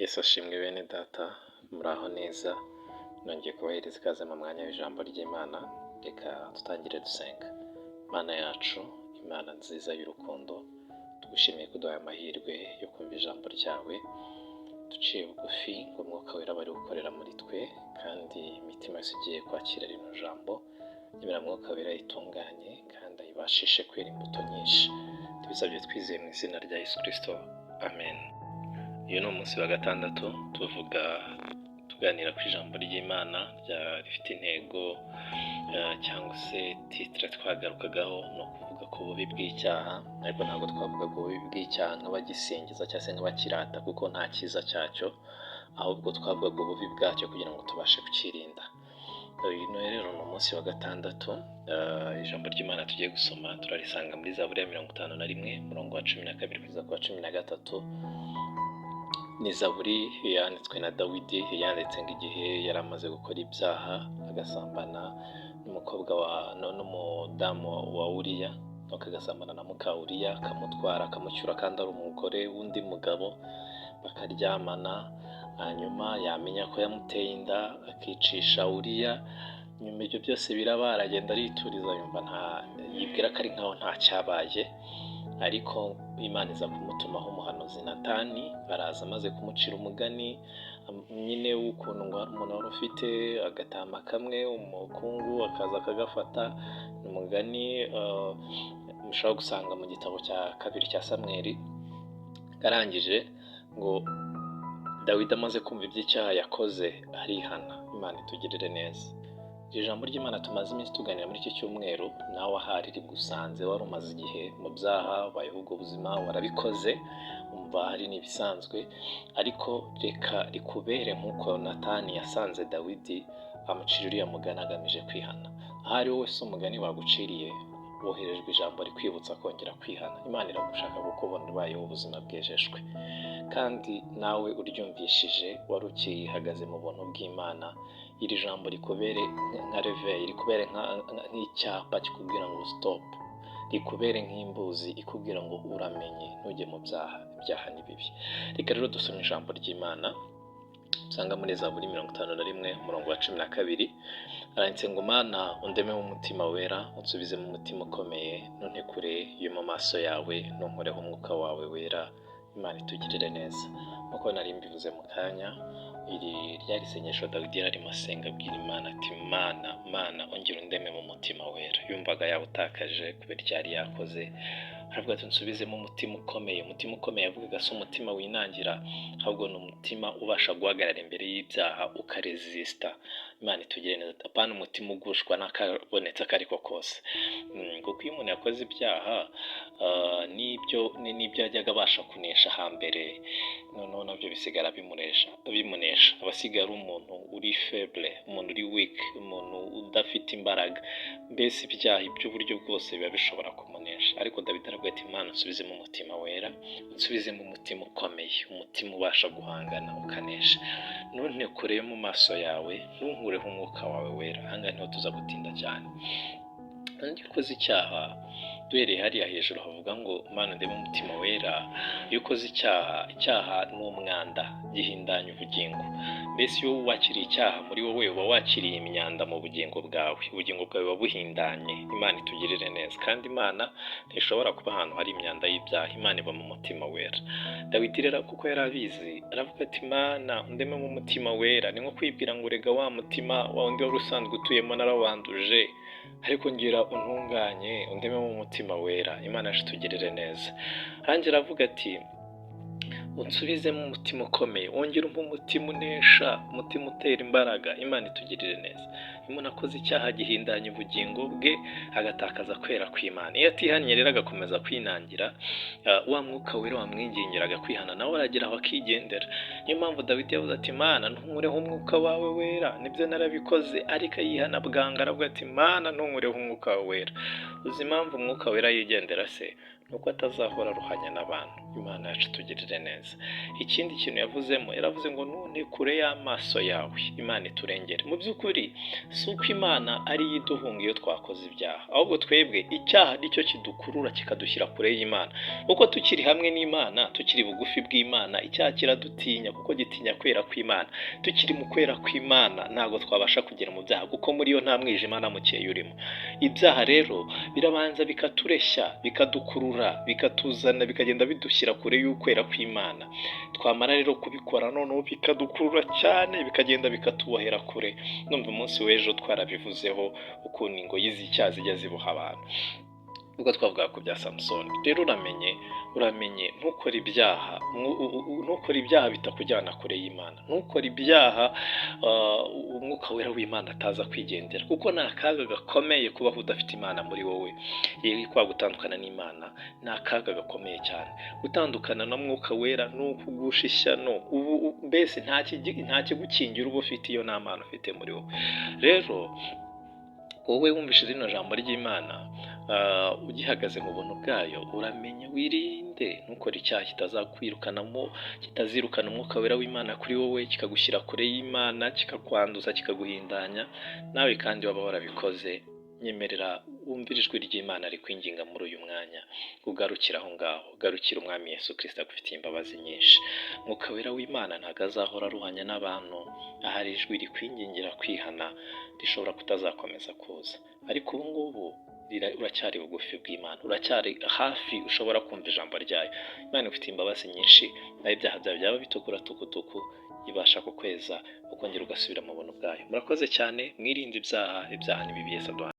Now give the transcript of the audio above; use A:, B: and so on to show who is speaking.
A: Yesu ashimwe bene data, muraho neza, nongeye kubahereza ikaze mu mwanya w'ijambo ry'Imana. Reka dutangire dusenga. Mana yacu, Imana nziza y'urukundo, tugushimiye kuduha amahirwe yo kumva ijambo ryawe, duciye bugufi ngo Umwuka wera bari gukorera muri twe, kandi imitima yose igiye kwakira rino jambo, nyamara Mwuka wera yitunganye kandi ayibashishe kwera imbuto nyinshi. Tubisabye twizeye mu izina rya Yesu Kristo, amen. Uyu ni umunsi wa gatandatu tuganira ku ijambo ry'Imana rifite intego cyangwa se titire twagarukagaho ni ukuvuga ku bubi bw'icyaha, ariko ntabwo twavuga ku bubi bw'icyaha nk'abagisingiza cyangwa se nk'abakirata kuko nta cyiza cyacyo, ahubwo twavuga ku bubi bwacyo kugira ngo tubashe kukirinda. Uyu rero ni umunsi wa gatandatu. Ijambo ry'Imana tugiye gusoma turarisanga muri Zaburi ya 51 umurongo wa 12 kugeza ku wa 13. Ni Zaburi yanditswe na Dawidi, yanditse igihe yari amaze gukora ibyaha, agasambana n'umudamu wa Uriya, agasambana na muka Uriya, akamutwara akamucyura kandi ari umugore w'undi mugabo, bakaryamana, hanyuma yamenya ko yamuteye inda akicisha Uriya. Nyuma ibyo byose biraba, aragenda arituriza, yumva yibwira ko ari nkaho nta cyabaye, ariko Imana iza kumutumaho umuhanuzi Natani, araza amaze kumucira umugani nyine w'ukuntu ngo hari umuntu wari ufite agatama kamwe, umukungu akaza akagafata. Ni umugani mushobora gusanga mu gitabo cya 2 cya Samweli. Arangije ngo Dawidi amaze kumva iby'icyaha yakoze arihana. Imana itugirire neza. Ijambo ry'Imana tumaze iminsi tuganira muri iki cyumweru, nawe ahari rigusanze, wari umaze igihe mu byaha, ubayeho ubwo buzima, warabikoze, umva hari n'ibisanzwe, ariko reka rikubere nk'uko Natani yasanze Dawidi amucira uriya mugani agamije kwihana. Ahari wowe se umugani baguciriye, woherejwe ijambo rikwibutsa kongera kwihana. Imana iragushaka kukubona ubayeho ubuzima bwejejwe, kandi nawe uryumvishije wari ukihagaze mu buntu bw'Imana. Iri jambo rikubere nka reveil, rikubere nk'icyapa kikubwira ngo stop, rikubere nk'imbuzi ikubwira ngo uramenye ntujye mu byaha. Ibyaha ni bibi. Reka rero dusome ijambo ry'Imana usanga muri Zaburi 51 umurongo wa 12. Aranditse ngo Mana undeme mu mutima wera, unsubize mu mutima ukomeye, ntuntekure yo mu maso yawe, ntunkureho umwuka wawe wera. Imana itugirire neza. Nk'uko nari mbivuze mu kanya, iri ryari isengesho Dawidi yarimo asenga, abwira Imana ati Mana ongera undeme mu mutima wera. Yumvaga yawutakaje kubera icyari yakoze, aravuga ati nsubize mu mutima ukomeye. Umutima ukomeye avuga si umutima winangira, ahubwo ni umutima ubasha guhagarara imbere y'ibyaha ukaresista. Imana itugirire neza. Apana umutima ugushwa n'akabonetse akariko kose, kuko iyo umuntu yakoze ibyaha n'ibyo yajyaga abasha kunesha hambere, noneho nabyo bisigara bimunesha. Abasigara umuntu uri faible, umuntu uri weak, umuntu udafite imbaraga. Mbese ibyaha iby'uburyo bwose biba bishobora kumunesha. Ariko Dawidi aravuga ati Imana nsubize mu mutima wera, nsubize mu mutima ukomeye, umutima ubasha guhangana ukanesha. Ntuntekure mu maso yawe, ntunkureho umwuka wawe wera. Ahangaha niho tuza gutinda cyane. Iyo ukoze icyaha, duhereye hariya hejuru havuga ngo Mana ndeme umutima wera. Iyo ukoze icyaha ni umwanda, gihindanya ubugingo. Mbese iyo wakiriye icyaha muri wowe, uba wakiriye imyanda mu bugingo bwawe, ubugingo bwawe buba buhindanye. Imana itugirire neza. Kandi Imana ntishobora kuba ahantu hari imyanda y'ibyaha. Imana iba mu mutima wera. Dawidi rero kuko yari abizi, aravuga ati Mana undeme mu mutima wera. Ni nko kwibwira ngo rega wa mutima wa undi wari usanzwe utuyemo narawanduje, ariko ngira untunganye, undeme mu mutima wera. Imana itugirire neza. Hangira avuga ati unsubize mu mutima ukomeye, wongere umpe umutima unesha, umutima utera imbaraga. Imana itugirire neza. Iyo umuntu akoze icyaha gihindanya ubugingo bwe, agatakaza kwera kw'Imana. Iyo atihannye rero agakomeza kwinangira, wa mwuka wera wamwingingiraga kwihana nawe aragira aho akigendera. Niyo mpamvu Dawidi yavuze ati Mana ntunkureho umwuka wawe wera. Nibyo narabikoze, ariko yihana bwanga, aravuga ati Mana ntunkureho umwuka wawe wera. Uzi impamvu umwuka wera yigendera se? Nuko atazahora aruhanya n'abantu. Imana yacu itugirire neza. Ikindi kintu yavuzemo, yaravuze ngo ntuntekure y'amaso yawe. Imana iturengere. Mu by'ukuri si uko imana ariyo iduhunga iyo twakoze ibyaha, ahubwo twebwe icyaha nicyo kidukurura kikadushyira kure y'Imana. Uko tukiri hamwe n'Imana, tukiri bugufi bw'Imana, icyaha kiradutinya kuko gitinya kwera kw'Imana. Tukiri mu kwera kw'Imana ntabwo twabasha kugera mu byaha kuko muri yo nta mwijima na mukeya urimo. Ibyaha rero birabanza bikatureshya, bikadukurura, bikatuzana, bikagenda bidushyira kure y'ukwera kw'Imana. Twamara rero kubikora noneho bikadukurura cyane, bikagenda bikatubohera kure. Numva umunsi w'ejo twarabivuzeho ukuntu ingoyi z'icyaha zijya ziboha abantu, ubwo twavuga ku bya Samusoni. Rero uramenye ntukore ibyaha bitakujyana kure y'Imana, ntukore ibyaha umwuka wera w'Imana ataza kwigendera, kuko ni akaga gakomeye kubaho udafite Imana muri wowe. Kwa gutandukana n'Imana ni akaga gakomeye cyane. Gutandukana na mwuka wera ni ukugusha ishyano, mbese nta kigukingira uba ufite iyo nta Mana ufite muri wowe. Rero wowe wumvise rino jambo ry'Imana, ugihagaze mu buntu bwayo, uramenye wirinde ntukore icyaha kitazirukana umwuka wera w'Imana kuri wowe, kikagushyira kure y'Imana, kikakwanduza, kikaguhindanya. Nawe kandi waba warabikoze, nyemerera wumvire ijwi ry'Imana rikwinginga muri uyu mwanya, ugarukira aho ngaho, garukira umwami Yesu Kristo agufitiye imbabazi nyinshi. Mwuka wera w'Imana ntabwo azahora aruhanya n'abantu. Ahari ijwi rikwingingira kwihana rishobora kutazakomeza kuza, ariko ubu ngubu uracyari bugufi bw'Imana, uracyari hafi, ushobora kumva ijambo ryayo. Imana ifite imbabazi nyinshi, naho ibyaha byawe byaba bitukura tukutuku ibasha kukweza ukongera ugasubira mu buntu bwayo. Murakoze cyane, mwirinde ibyaha ni bibi. Yesu aduha